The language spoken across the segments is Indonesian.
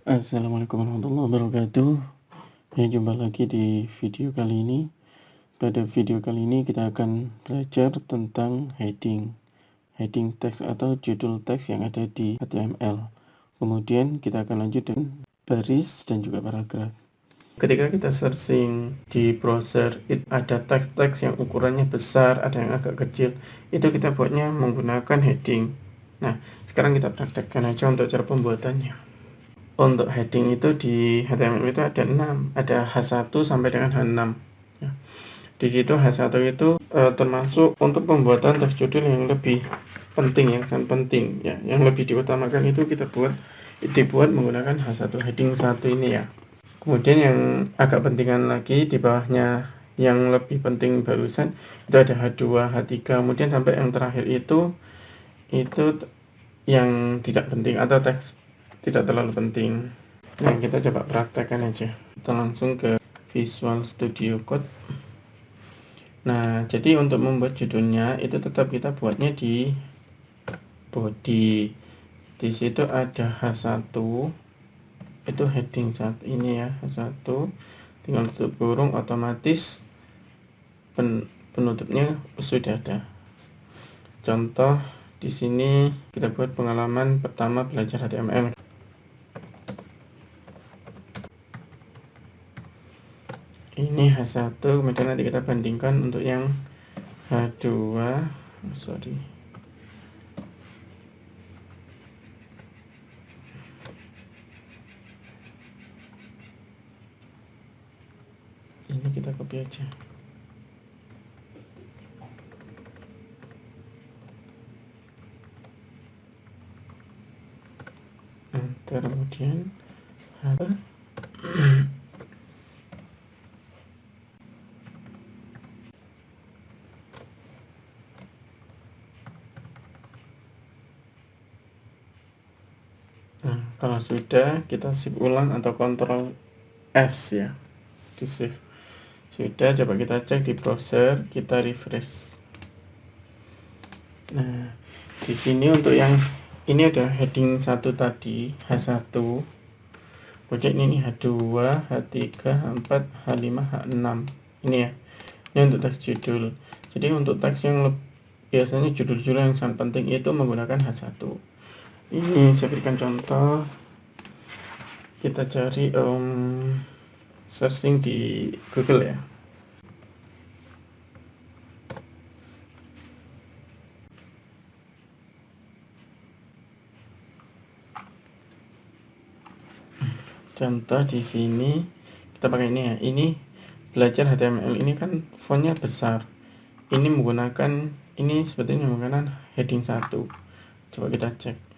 Assalamualaikum warahmatullahi wabarakatuh. Jumpa lagi di video kali ini. Pada video kali ini kita akan belajar tentang heading teks atau judul teks yang ada di HTML. Kemudian kita akan lanjut dengan baris dan juga paragraf. Ketika kita searching di browser, ada teks-teks yang ukurannya besar, ada yang agak kecil. Itu kita buatnya menggunakan heading. Nah, sekarang kita praktekkan aja untuk cara pembuatannya. Untuk heading itu di HTML itu ada 6, ada H1 sampai dengan H6 ya. Di situ H1 itu termasuk untuk pembuatan teks judul yang lebih penting, yang sangat penting ya, yang lebih diutamakan itu dibuat menggunakan H1 heading 1 ini ya. Kemudian yang agak pentingan lagi di bawahnya, yang lebih penting barusan itu ada H2, H3, kemudian sampai yang terakhir itu yang tidak penting atau teks tidak terlalu penting. Nah, kita coba praktekkan aja. Kita langsung ke Visual Studio Code. Nah, jadi untuk membuat judulnya itu tetap kita buatnya di body. Di situ ada H1, itu heading 1 ini ya, H1, tinggal tutup kurung, otomatis penutupnya sudah ada. Contoh di sini kita buat pengalaman pertama belajar HTML. Ini H1, kemudian nanti kita bandingkan untuk yang H2. Ini kita copy aja. Kemudian kalau sudah, kita save ulang atau Ctrl S ya, di save. Sudah, coba kita cek di browser, kita refresh. Nah, di sini untuk yang ini ada heading 1 tadi, H1. Kemudian ini H2, H3, H4, H5, H6. Ini ya. Ini untuk teks judul. Jadi untuk teks yang biasanya judul-judul yang sangat penting itu menggunakan H1. Ini saya berikan contoh. Kita cari searching di Google ya. Contoh di sini kita pakai ini ya. Ini belajar HTML, ini kan fontnya besar. Ini sebetulnya menggunakan heading 1. Coba kita cek.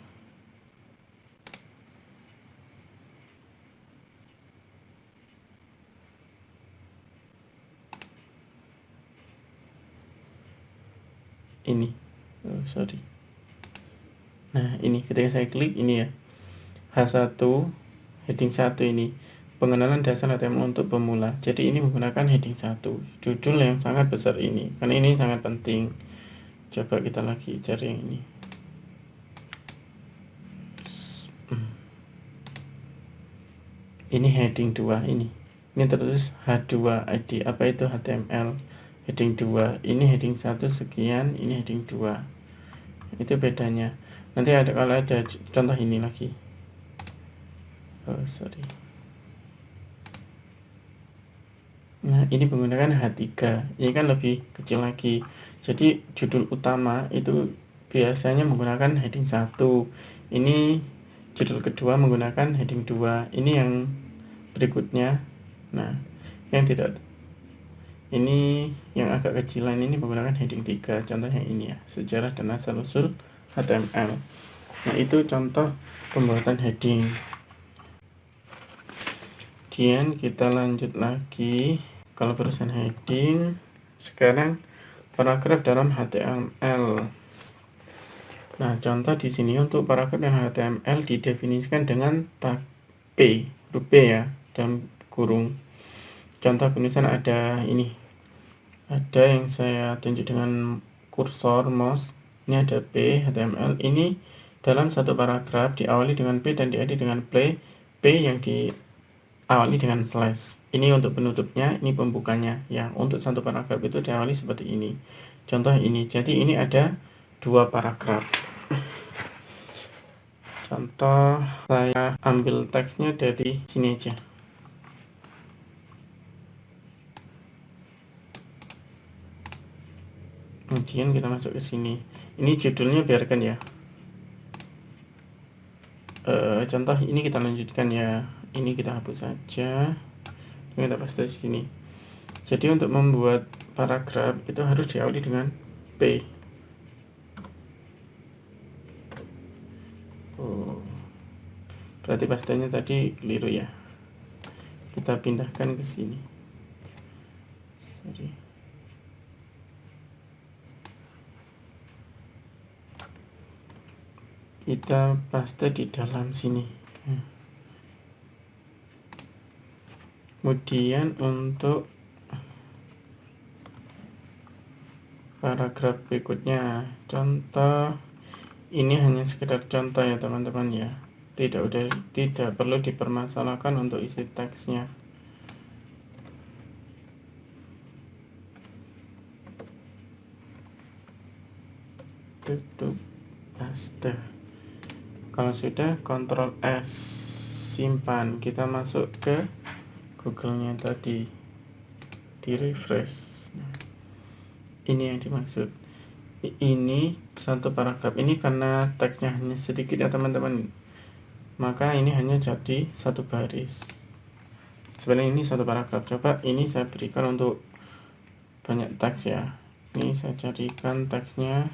Ini. Nah, ini ketika saya klik ini ya. H1 heading 1 ini. Pengenalan dasar HTML untuk pemula. Jadi ini menggunakan heading 1. Judul yang sangat besar ini. Karena ini sangat penting. Coba kita lagi cari yang ini. Ini heading 2 ini. Ini tertulis H2 ID. Apa itu HTML? Heading 2. Ini heading 1 sekian, ini heading 2. Itu bedanya. Nanti kalau ada contoh ini lagi. Nah, ini menggunakan H3. Ini kan lebih kecil lagi. Jadi judul utama itu biasanya menggunakan heading 1. Ini judul kedua menggunakan heading 2. Ini yang berikutnya. Nah, yang tidak, ini yang agak kecilan ini menggunakan heading 3. Contohnya ini ya, sejarah dan asal usul HTML. Nah, itu contoh pembuatan heading. Kemudian kita lanjut lagi. Kalau perusahaan heading, sekarang paragraf dalam HTML. Nah, contoh di sini untuk paragraf yang HTML didefinisikan dengan tag P, huruf P ya, dalam kurung. Contoh penulisan ada ini. Ada yang saya tunjuk dengan kursor mouse. Ini ada P HTML. Ini dalam satu paragraf diawali dengan P dan diakhiri dengan P yang diawali dengan slash. Ini untuk penutupnya, ini pembukanya. Ya, untuk satu paragraf itu diawali seperti ini. Contoh ini. Jadi ini ada 2 paragraf. Contoh, saya ambil teksnya dari sini aja. Kemudian kita masuk ke sini. Ini judulnya biarkan ya. Contoh ini kita lanjutkan ya. Ini kita hapus saja. Ini kita paste di sini. Jadi untuk membuat paragraf itu harus diawali dengan P. Berarti pastenya tadi keliru ya. Kita pindahkan ke sini. Sorry. Kita paste di dalam sini. Kemudian untuk paragraf berikutnya, contoh ini hanya sekedar contoh ya teman-teman ya. Tidak perlu dipermasalahkan untuk isi teksnya. Tutup, paste. Kalau sudah, Ctrl S, simpan. Kita masuk ke Google-nya tadi, di refresh. Ini yang dimaksud. Ini satu paragraf. Ini karena teksnya hanya sedikit ya teman-teman, maka ini hanya jadi satu baris. Sebenarnya ini satu paragraf. Coba ini saya berikan untuk banyak teks ya. Ini saya carikan teksnya.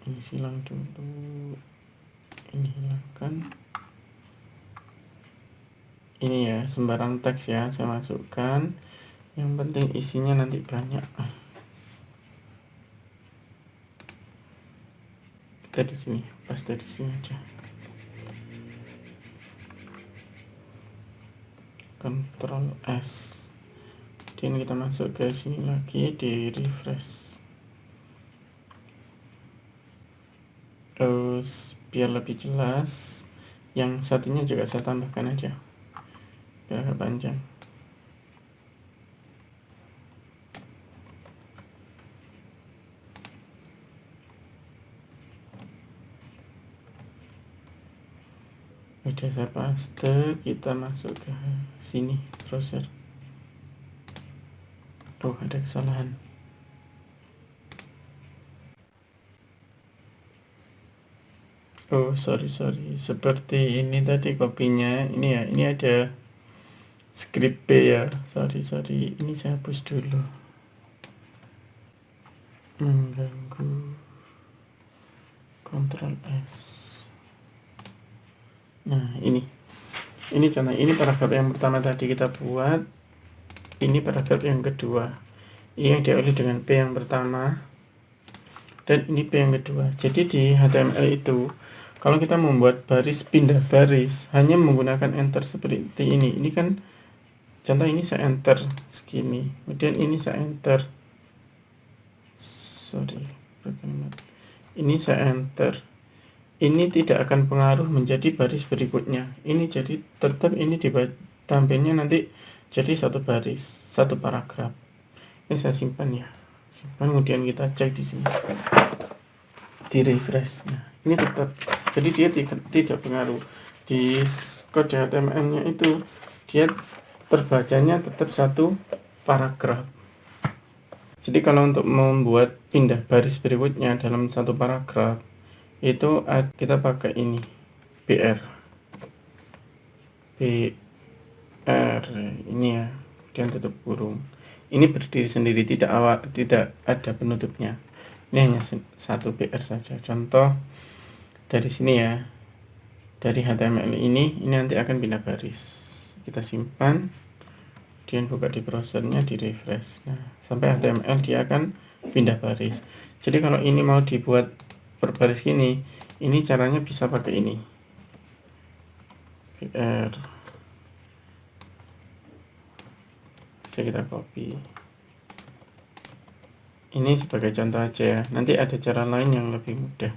Ini silang dulu, ini hilangkan. Ini ya, sembarang teks ya saya masukkan. Yang penting isinya nanti banyak. Kita di sini, paste di sini aja. Ctrl S. Dan kita masuk ke sini lagi, di refresh. Terus biar lebih jelas, yang satunya juga saya tambahkan aja biar agak panjang. Udah saya paste, kita masuk ke sini browser. Oh, ada kesalahan. Oh, sorry. Seperti ini tadi kopinya. Ini ya, ini ada script B ya. Sorry. Ini saya hapus dulu. Mengganggu. Ctrl S. Nah, ini contoh. Ini paragraf yang pertama tadi kita buat. Ini paragraf yang kedua. Ini yang diawali dengan P yang pertama. Dan ini P yang kedua. Jadi di HTML itu, kalau kita membuat baris, pindah baris, hanya menggunakan enter seperti ini. Ini kan contoh, ini saya enter segini, kemudian ini saya enter. Ini saya enter. Ini tidak akan pengaruh menjadi baris berikutnya. Ini jadi tetap ini tampilnya nanti jadi satu baris, satu paragraf. Ini saya simpan ya. Kemudian kita cek di sini. Di refresh. Nah, ini tetap. Jadi dia tidak pengaruh. Di kode HTML-nya itu dia perbacanya tetap satu paragraf. Jadi kalau untuk membuat pindah baris berikutnya dalam satu paragraf itu kita pakai ini BR ini ya, dan tutup kurung. Ini berdiri sendiri, tidak ada penutupnya. Ini hanya satu BR saja. Contoh dari sini ya, dari HTML ini nanti akan pindah baris. Kita simpan, kemudian buka di browsernya, di refresh. Nah, sampai HTML dia akan pindah baris. Jadi kalau ini mau dibuat per baris ini caranya bisa pakai ini BR. Bisa kita copy. Ini sebagai contoh aja ya. Nanti ada cara lain yang lebih mudah.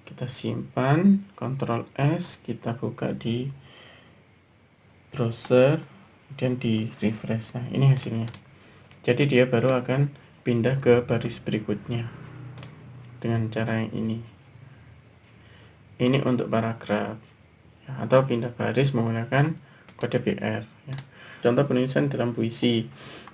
Kita simpan, Ctrl S, kita buka di browser, kemudian di refresh. Nah, ini hasilnya. Jadi dia baru akan pindah ke baris berikutnya dengan cara yang ini. Ini untuk paragraf ya, atau pindah baris menggunakan kode BR ya. Contoh penulisan dalam puisi.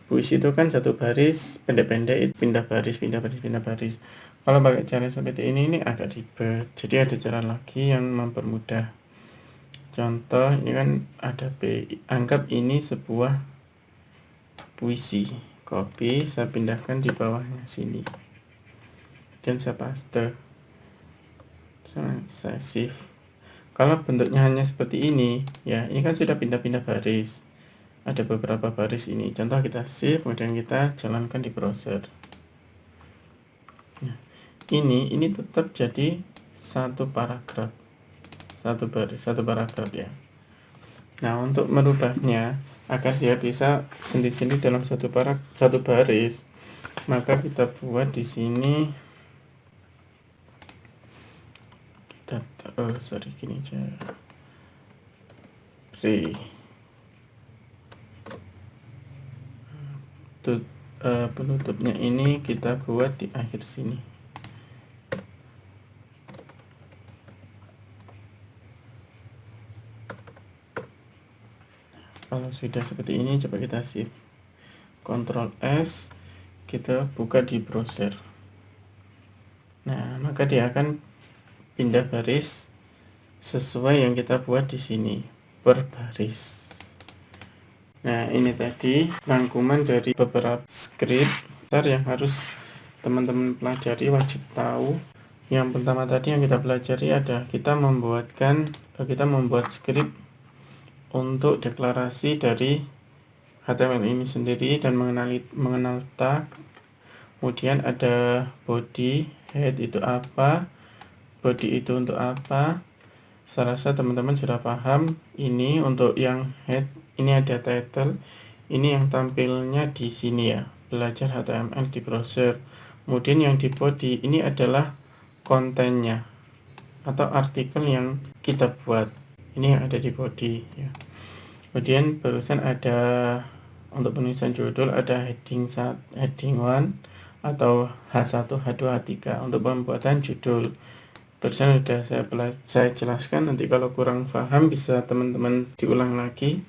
Puisi itu kan satu baris pendek-pendek, pindah baris, pindah baris, pindah baris. Kalau pakai cara seperti ini agak ribet. Jadi ada cara lagi yang mempermudah. Contoh ini kan ada B. Anggap ini sebuah puisi. Copy, saya pindahkan di bawahnya sini. Dan saya paste. Saya save. Kalau bentuknya hanya seperti ini, ya ini kan sudah pindah-pindah baris. Ada beberapa baris ini. Contoh kita save, kemudian kita jalankan di browser. Nah, ini tetap jadi satu paragraf, satu baris, satu paragraf ya. Nah, untuk merubahnya agar dia bisa sendiri-sendiri dalam satu baris, maka kita buat di sini. Gini aja. Penutupnya ini kita buat di akhir sini. Kalau sudah seperti ini, coba kita save. Ctrl S, kita buka di browser. Nah, maka dia akan pindah baris sesuai yang kita buat di sini per baris. Nah, ini tadi rangkuman dari beberapa script yang harus teman-teman pelajari, wajib tahu. Yang pertama tadi yang kita pelajari ada kita membuat script untuk deklarasi dari HTML ini sendiri dan mengenal tag. Kemudian ada body, head itu apa, body itu untuk apa. Saya rasa teman-teman sudah paham. Ini untuk yang head, ini ada title, ini yang tampilnya di sini ya, belajar HTML di browser. Kemudian yang di body ini adalah kontennya atau artikel yang kita buat, ini yang ada di body ya. Kemudian barusan ada untuk penulisan judul ada heading 1 atau H1, H2, H3 untuk pembuatan judul. Barusan sudah saya jelaskan, nanti kalau kurang paham bisa teman-teman diulang lagi.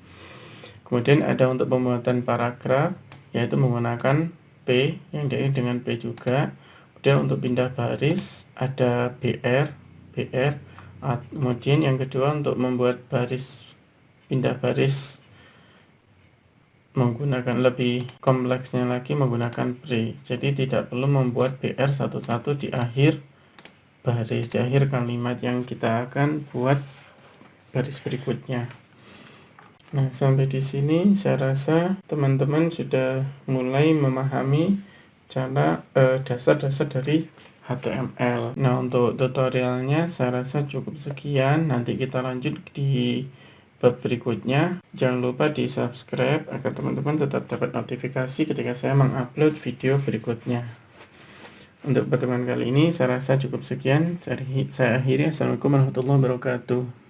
Kemudian ada untuk pembuatan paragraf, yaitu menggunakan P yang diakhiri dengan P juga. Kemudian untuk pindah baris ada BR. Kemudian yang kedua untuk membuat pindah baris menggunakan lebih kompleksnya lagi menggunakan pre. Jadi tidak perlu membuat BR satu-satu di akhir baris, di akhir kalimat yang kita akan buat baris berikutnya. Nah, sampai di sini saya rasa teman-teman sudah mulai memahami cara dasar-dasar dari HTML. Nah, untuk tutorialnya saya rasa cukup sekian. Nanti kita lanjut di bab berikutnya. Jangan lupa di subscribe agar teman-teman tetap dapat notifikasi ketika saya mengupload video berikutnya. Untuk pertemuan kali ini saya rasa cukup sekian. Saya akhiri. Assalamualaikum warahmatullahi wabarakatuh.